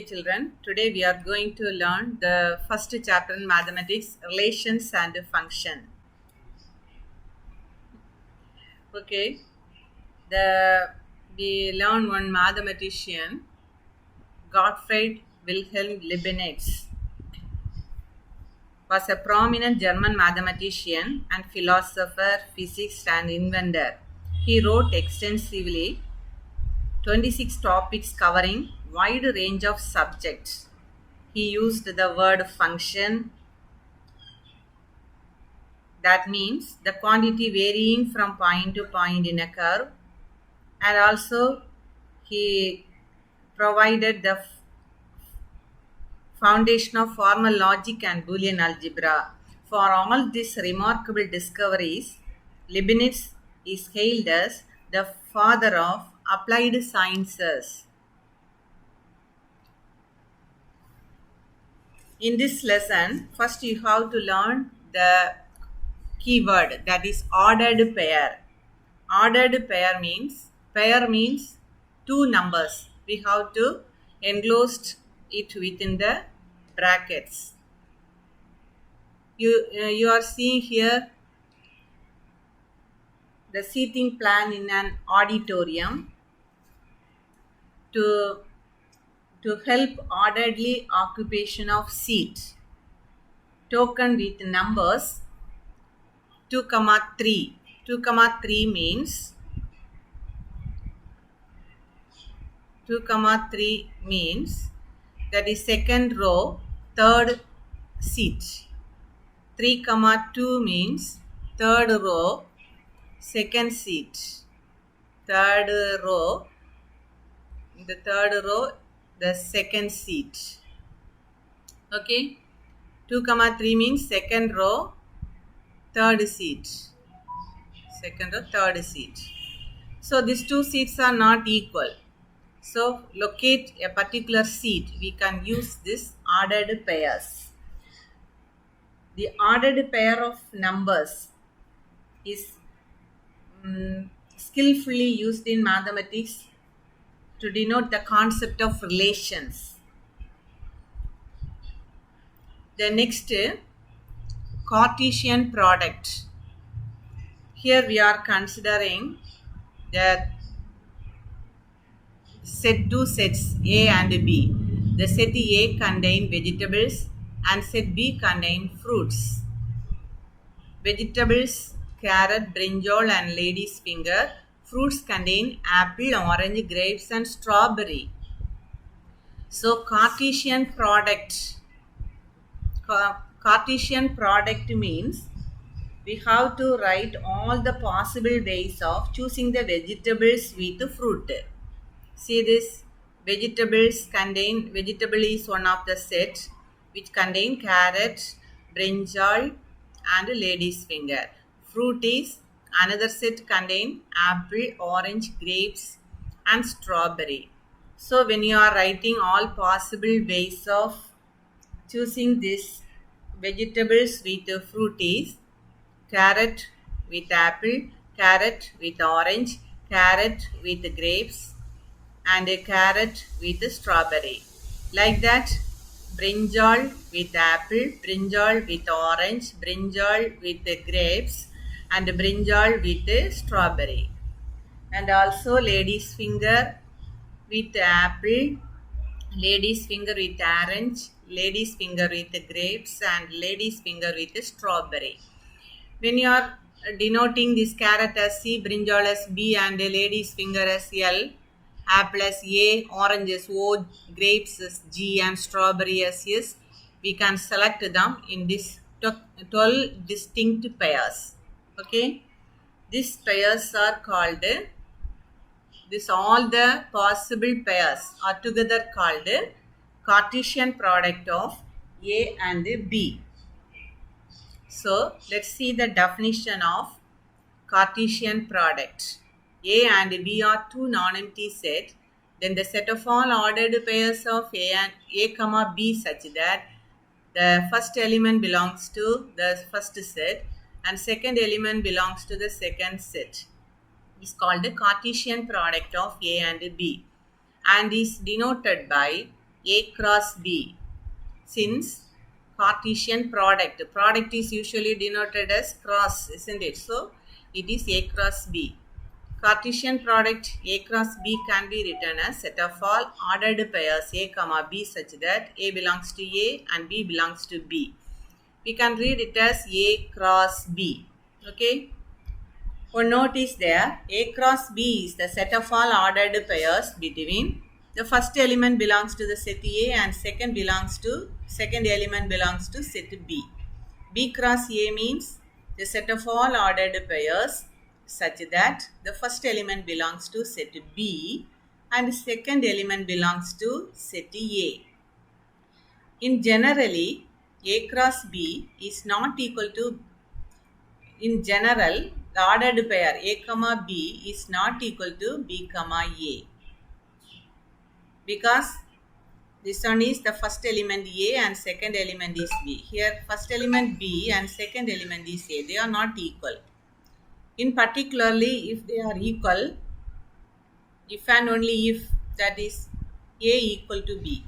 children. Today we are going to learn the first chapter in mathematics, relations and function. Okay, the we learn one mathematician, Gottfried Wilhelm Leibniz, was a prominent German mathematician and philosopher, physicist and inventor. He wrote extensively 26 topics covering wide range of subjects. He used the word function, that means the quantity varying from point to point in a curve, and also he provided the foundation of formal logic and Boolean algebra. For all these remarkable discoveries, Leibniz is hailed as the father of applied sciences. In this lesson, first you have to learn the keyword, that is ordered pair. Ordered pair means two numbers. We have to enclose it within the brackets. You are seeing here the seating plan in an auditorium to help orderly occupation of seat, token with numbers 2, 3. 2, 3 means 2, 3 means that is second row, third seat. 3, 2 means third row, second seat. Third row, the second seat. Okay. 2, 3 means second row, third seat. Second row, third seat. So these two seats are not equal. So locate a particular seat. We can use this ordered pairs. The ordered pair of numbers is skillfully used in mathematics to denote the concept of relations. The next, Cartesian product. Here we are considering the two sets A and B. The set A contain vegetables and set B contain fruits. Vegetables, carrot, brinjal and lady's finger. Fruits contain apple, orange, grapes and strawberry. So Cartesian product means we have to write all the possible ways of choosing the vegetables with the fruit. See this, vegetable is one of the set which contain carrot, brinjal and lady's finger. Fruit is another set contain apple, orange, grapes and strawberry. So when you are writing all possible ways of choosing this vegetables with the fruit is carrot with apple, carrot with orange, carrot with grapes and a carrot with strawberry. Like that, brinjal with apple, brinjal with orange, brinjal with grapes and brinjal with strawberry. And also lady's finger with apple, lady's finger with orange, lady's finger with grapes and lady's finger with strawberry. When you are denoting this carrot as C, brinjal as B and lady's finger as L, apple as A, orange as O, grapes as G and strawberry as S, we can select them in this 12 distinct pairs. Okay, these pairs are called, all the possible pairs are together called Cartesian product of A and B. So let's see the definition of Cartesian product. A and B are two non-empty sets. Then the set of all ordered pairs of A, B such that the first element belongs to the first set and second element belongs to the second set. Is called the Cartesian product of A and B and is denoted by A cross B. Since Cartesian product is usually denoted as cross, isn't it? So it is A cross B. Cartesian product A cross B can be written as set of all ordered pairs A comma B such that A belongs to A and B belongs to B. We can read it as A cross B. Okay. One note is there. A cross B is the set of all ordered pairs between the first element belongs to the set A and second element belongs to set B. B cross A means the set of all ordered pairs such that the first element belongs to set B and second element belongs to set A. In generally, A cross B is not equal to, in general, the ordered pair A comma B is not equal to B comma A, because this one is the first element A and second element is B. Here first element B and second element is A. They are not equal. In particularly, if they are equal, if and only if, that is A equal to B.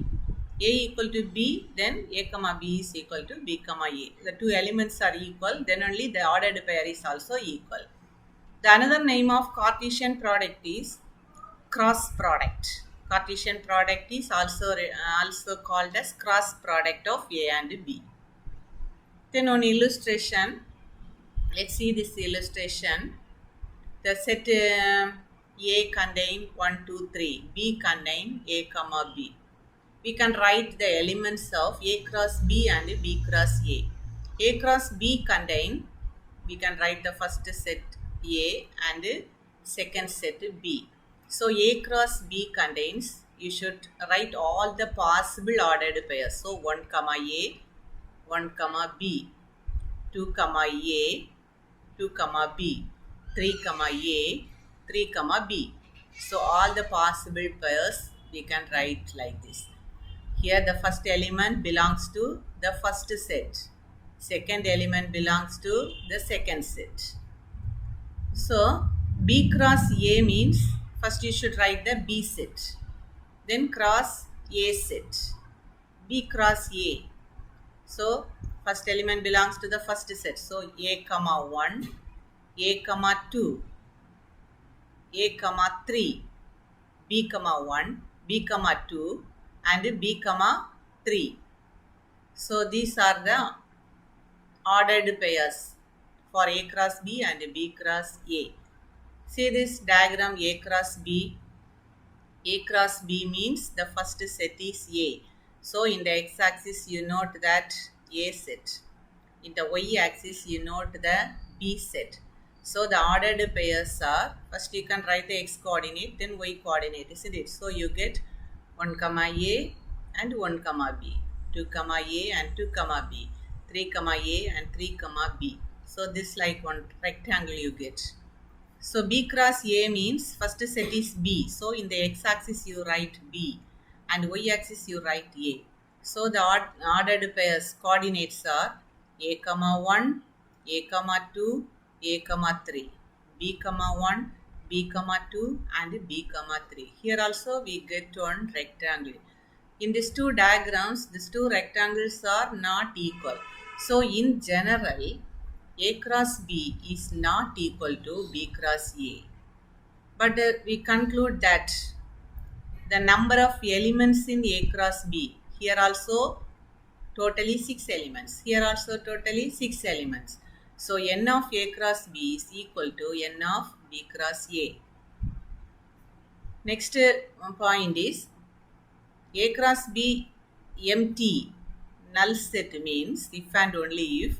A equal to B, then A comma B is equal to B comma A. The two elements are equal, then only the ordered pair is also equal. The another name of Cartesian product is cross product. Cartesian product is also called as cross product of A and B. Then on illustration, let's see this illustration. The set A contain 1, 2, 3. B contain A comma B. We can write the elements of A cross B and B cross A. A cross B contain, we can write the first set A and second set B. So A cross B contains, you should write all the possible ordered pairs. So 1 comma A, 1 comma B, 2 comma A, 2 comma B, 3 comma A, 3 comma B. So all the possible pairs we can write like this. Here the first element belongs to the first set. Second element belongs to the second set. So B cross A means first you should write the B set. Then cross A set. B cross A. So first element belongs to the first set. So A comma 1, A comma 2, A comma 3, B comma 1, B comma 2 and B comma 3. So these are the ordered pairs for A cross B and B cross A. See this diagram A cross B. A cross B means the first set is A. So in the x-axis you note that A set. In the y-axis you note the B set. So the ordered pairs are, first you can write the x coordinate, then y coordinate, isn't it? So you get 1 comma A and 1 comma B, 2 comma A and 2 comma B, 3 comma A and 3 comma B. So this like one rectangle you get. So B cross A means first set is B. So in the x-axis you write B and y-axis you write A. So the ordered pairs coordinates are A comma 1, A comma 2, A comma 3, B comma 1, B comma 2 and B comma 3. Here also we get one rectangle. In these two diagrams, these two rectangles are not equal. So in general, A cross B is not equal to B cross A. But we conclude that the number of elements in A cross B, here also totally 6 elements. Here also totally 6 elements. So n of A cross B is equal to n of B cross A. Next point is A cross B empty null set means if and only if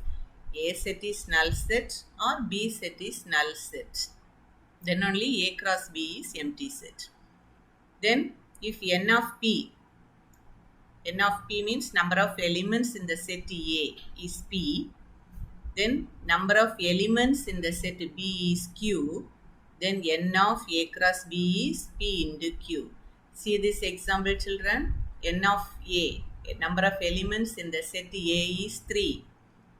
A set is null set or B set is null set. Then only A cross B is empty set. Then if n of P means number of elements in the set A is P, then number of elements in the set B is Q, then n of A cross B is P into Q. See this example, children. N of A, number of elements in the set A is 3.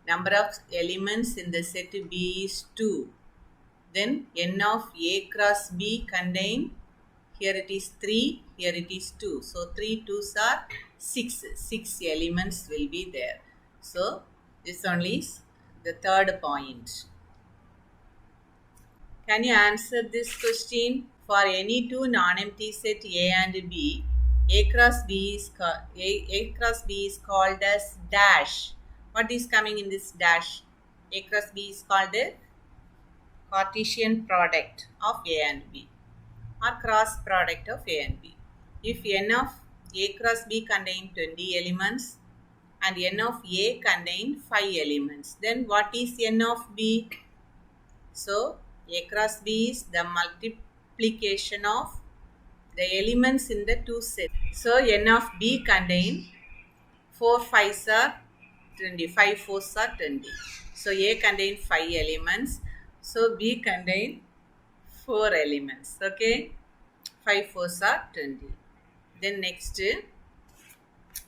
Number of elements in the set B is 2. Then n of A cross B contain, here it is 3, here it is 2. So 3 2s are six elements will be there. So this only is the third point. Can you answer this question? For any two non-empty set A and B, A cross B is called as dash. What is coming in this dash? A cross B is called the Cartesian product of A and B, or cross product of A and B. If n of A cross B contain 20 elements and n of A contain 5 elements, then what is n of B? So A cross B is the multiplication of the elements in the two sets. So n of B contain 4 5s are 20, 5 4s are 20. So A contain 5 elements. So B contain 4 elements. Okay, 5 4s are 20. Then next,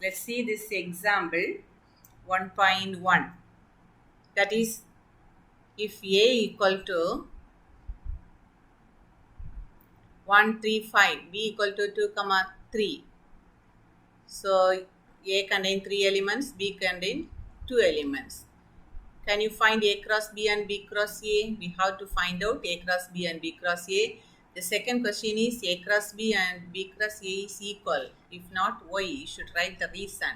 let's see this example 1.1. That is, if A equal to 1 3 5, B equal to 2 comma 3. So A contain 3 elements, B contain 2 elements. Can you find A cross B and B cross A? We have to find out A cross B and B cross A. The second question is A cross B and B cross A is equal. If not, why? You should write the reason.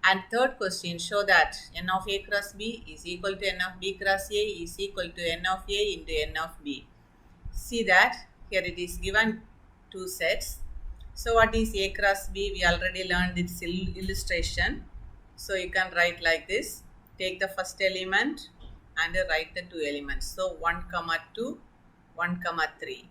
And third question, show that n of A cross B is equal to n of B cross A is equal to n of A into n of B. See that here it is given two sets. So what is A cross B? We already learned its illustration. So you can write like this. Take the first element and write the two elements. So 1 comma 2, 1 comma 3,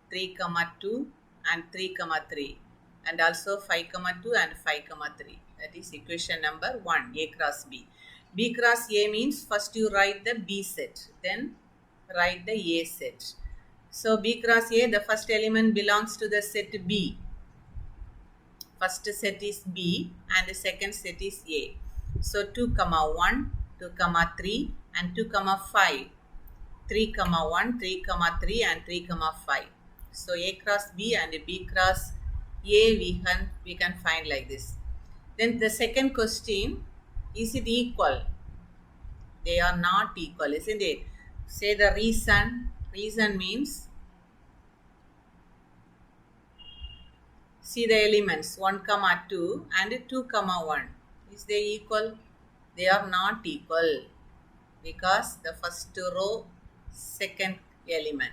3 comma 2 and 3 comma 3, and also 5 comma 2 and 5 comma 3. That is equation number 1, A cross B. B cross A means first you write the B set, then write the A set. So B cross A, the first element belongs to the set B. First set is B and the second set is A. So 2 comma 1, 2 comma 3 and 2 comma 5. 3 comma 1, 3 comma 3 and 3 comma 5. So A cross B and B cross A we can find like this. Then the second question, is it equal? They are not equal, isn't it? Say the reason. Reason means, see the elements 1 comma 2 and 2 comma 1. Is they equal? They are not equal because the first row, second element.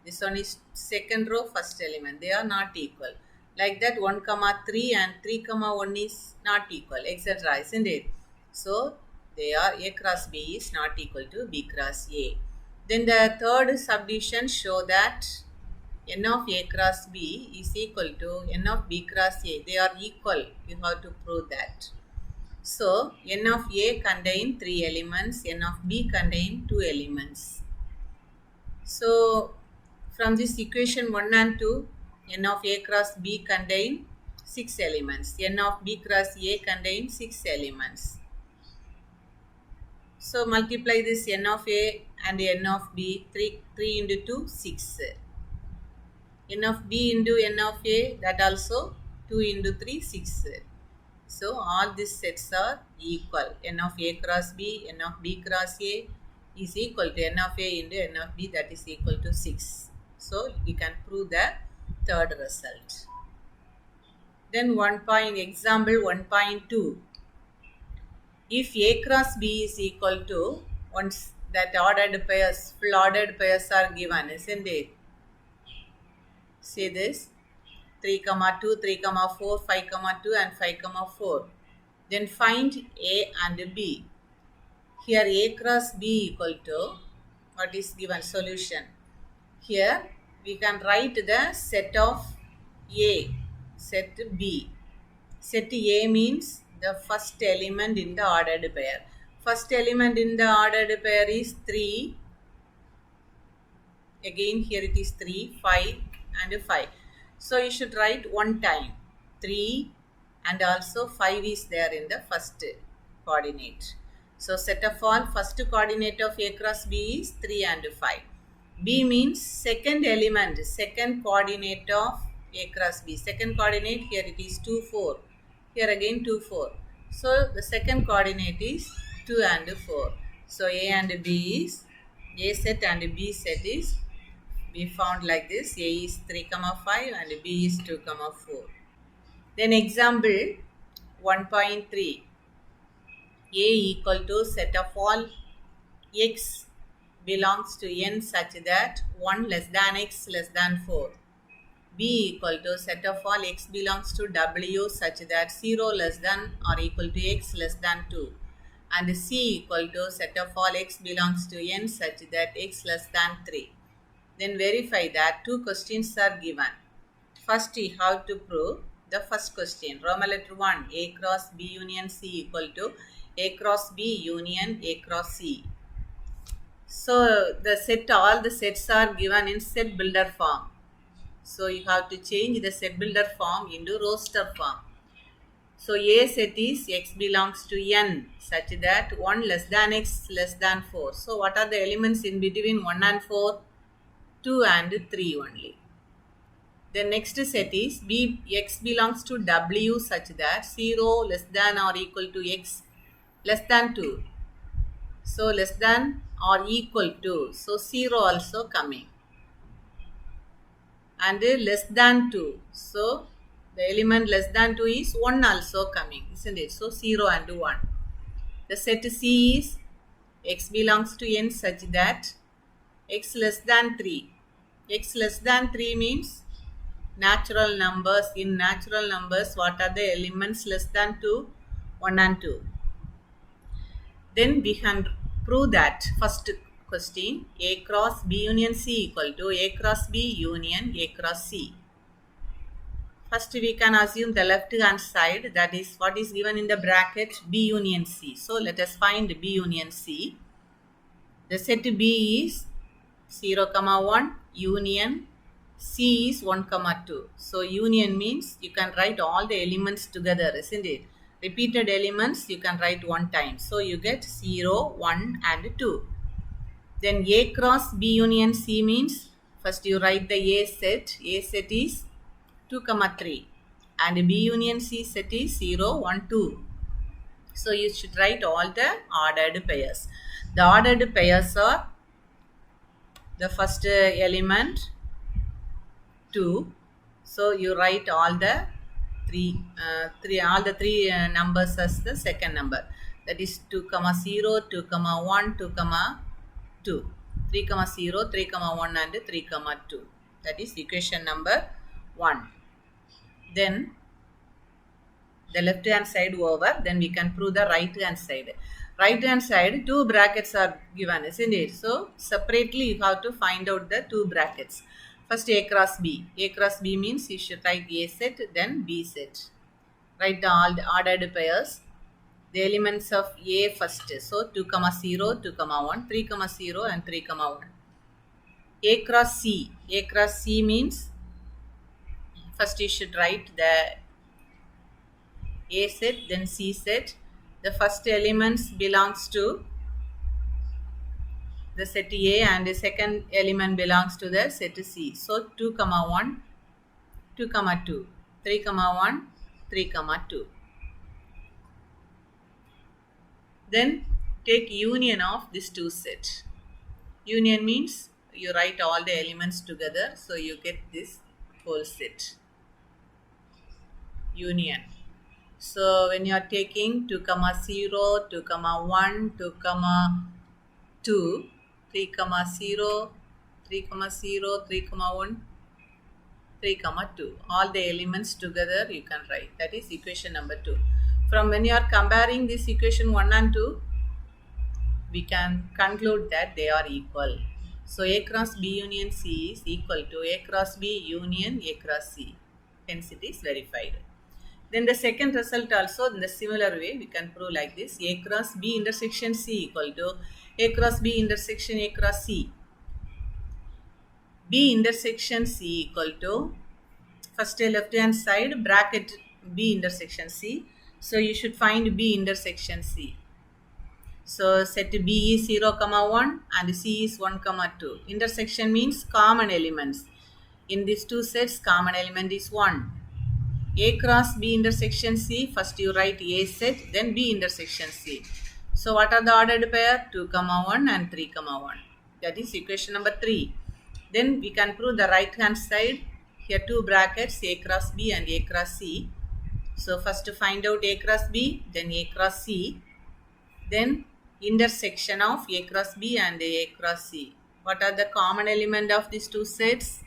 This one is second row, first element. They are not equal. Like that 1 comma 3 and 3 comma 1 is not equal, etc. Isn't it? So they are A cross B is not equal to B cross A. Then the third subdivision show that n of A cross B is equal to n of B cross A. They are equal. You have to prove that. So n of A contain 3 elements, n of B contain 2 elements. So from this equation 1 and 2, n of A cross B contain 6 elements. N of B cross A contain 6 elements. So multiply this n of A and n of B, 3 into 2, 6. N of B into n of A, that also 2 into 3, 6. So all these sets are equal. N of A cross B, n of B cross A is equal to n of A into n of B, that is equal to 6. So we can prove the third result. Then example 1.2. If A cross B is equal to, once that ordered pairs, full ordered pairs are given, isn't it? See this, 3 comma 2, 3 comma 4, 5 comma 2 and 5 comma 4. Then find A and B. Here A cross B equal to, what is given solution? Here we can write the set of A, set B. Set A means the first element in the ordered pair. First element in the ordered pair is 3. Again here it is 3, 5 and 5. So you should write one time 3 and also 5 is there in the first coordinate. So set of all, first coordinate of A cross B is 3 and 5. B means second element, second coordinate of A cross B. Second coordinate here it is 2, 4. Here again 2, 4. So the second coordinate is 2 and 4. So A and B is, A set and B set is, we found like this. A is 3, 5 and B is 2, 4. Then example 1.3. A equal to set of all x belongs to n such that 1 less than x less than 4. B equal to set of all x belongs to W such that 0 less than or equal to x less than 2. And C equal to set of all x belongs to n such that x less than 3. Then verify that two questions are given. First, you have to prove the first question. Roman letter 1, A cross B union C equal to A cross B union A cross C. So all the sets are given in set builder form. So you have to change the set builder form into roster form. So A set is x belongs to n such that 1 less than x less than 4. So what are the elements in between 1 and 4? 2 and 3 only. The next set is x belongs to W such that 0 less than or equal to x less than 2. So less than or equal to. So 0 also coming. And less than 2. So the element less than 2 is 1 also coming, isn't it? So 0 and 1. The set C is x belongs to n such that x less than 3. X less than 3 means natural numbers. In natural numbers, what are the elements less than 2? 1 and 2. Then we can prove that first question, A cross B union C equal to A cross B union A cross C. First we can assume the left hand side, that is what is given in the bracket B union C. So let us find B union C. The set B is 0, 1, union C is 1, 2. So union means you can write all the elements together, isn't it? Repeated elements you can write one time. So you get 0, 1 and 2. Then A cross B union C means first you write the A set. A set is 2, 3. And B union C set is 0, 1, 2. So you should write all the ordered pairs. The ordered pairs are the first element 2. So you write all the three numbers as the second number. That is 2, 0, 2, 1, 2, 2. 3, 0, 3, 1 and 3, 2. That is equation number 1. Then the left hand side over, then we can prove the right hand side. Right hand side, two brackets are given, isn't it? So separately you have to find out the two brackets. First A cross B. A cross B means you should write A set, then B set. Write all the ordered pairs. The elements of A first. So 2, 0, 2, 1, 3, 0 and 3, 1. A cross C. A cross C means first you should write the A set, then C set. The first elements belongs to the set A and the second element belongs to the set C. So 2, 1, 2, 2, 3, 1, 3, 2. Then take union of these two sets. Union means you write all the elements together, so you get this whole set. Union. So when you are taking 2, 0, 2, 1, 2, 2, 3, 0, 3, 0, 3, 1, 3, 2. All the elements together you can write. That is equation number 2. From when you are comparing this equation 1 and 2, we can conclude that they are equal. So A cross B union C is equal to A cross B union A cross C. Hence it is verified. Then the second result also in the similar way we can prove like this. A cross B intersection C equal to A cross B intersection A cross C. B intersection C equal to first left hand side bracket B intersection C. So you should find B intersection C. So set B is 0, 1 and C is 1, 2. Intersection means common elements. In these two sets, common element is 1. A cross B intersection C, first you write A set, then B intersection C. So what are the ordered pair? 2, 1 and 3, 1. That is equation number 3. Then we can prove the right hand side. Here two brackets, A cross B and A cross C. So first to find out A cross B, then A cross C. Then intersection of A cross B and A cross C. What are the common element of these two sets?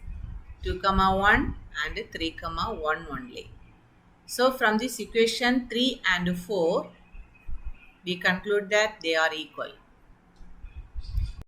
2, 1 and 3, 1 only. So from this equation 3 and 4, we conclude that they are equal.